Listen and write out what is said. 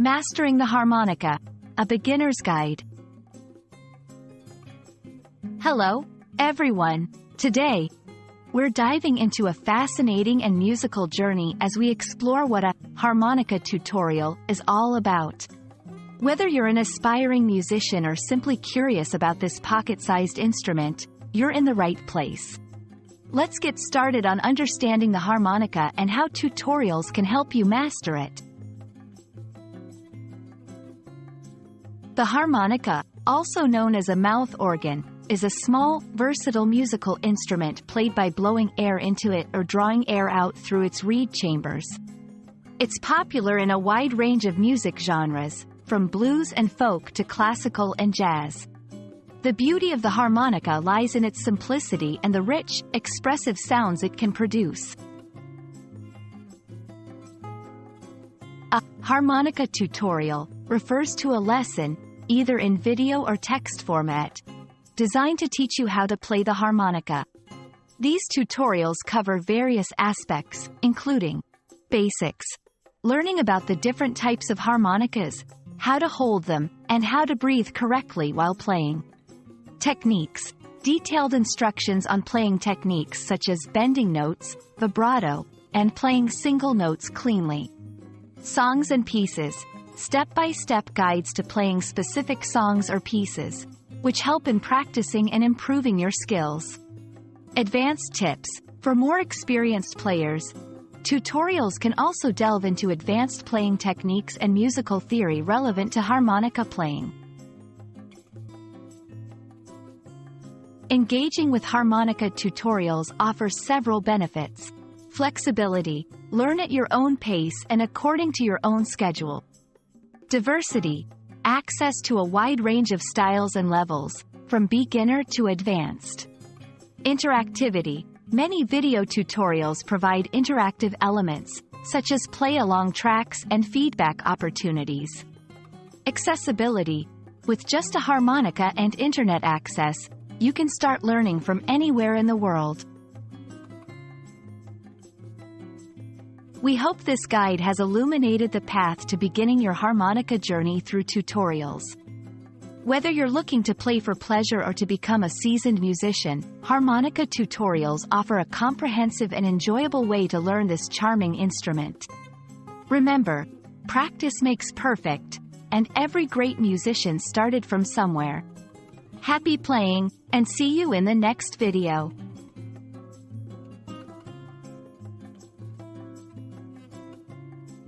Mastering the Harmonica, a beginner's guide. Hello, everyone. Today, we're diving into a fascinating and musical journey as we explore what a harmonica tutorial is all about. Whether you're an aspiring musician or simply curious about this pocket-sized instrument, you're in the right place. Let's get started on understanding the harmonica and how tutorials can help you master it. The harmonica, also known as a mouth organ, is a small, versatile musical instrument played by blowing air into it or drawing air out through its reed chambers. It's popular in a wide range of music genres, from blues and folk to classical and jazz. The beauty of the harmonica lies in its simplicity and the rich, expressive sounds it can produce. A harmonica tutorial refers to a lesson, either in video or text format, designed to teach you how to play the harmonica. These tutorials cover various aspects, including basics, learning about the different types of harmonicas, how to hold them, and how to breathe correctly while playing. Techniques, detailed instructions on playing techniques such as bending notes, vibrato, and playing single notes cleanly. Songs and pieces, step-by-step guides to playing specific songs or pieces, which help in practicing and improving your skills. Advanced tips, for more experienced players. Tutorials can also delve into advanced playing techniques and musical theory relevant to harmonica playing. Engaging with harmonica tutorials offers several benefits. Flexibility, learn at your own pace and according to your own schedule. Diversity, access to a wide range of styles and levels, from beginner to advanced. Interactivity, many video tutorials provide interactive elements, such as play-along tracks and feedback opportunities. Accessibility, with just a harmonica and internet access, you can start learning from anywhere in the world. We hope this guide has illuminated the path to beginning your harmonica journey through tutorials. Whether you're looking to play for pleasure or to become a seasoned musician, harmonica tutorials offer a comprehensive and enjoyable way to learn this charming instrument. Remember, practice makes perfect, and every great musician started from somewhere. Happy playing, and see you in the next video.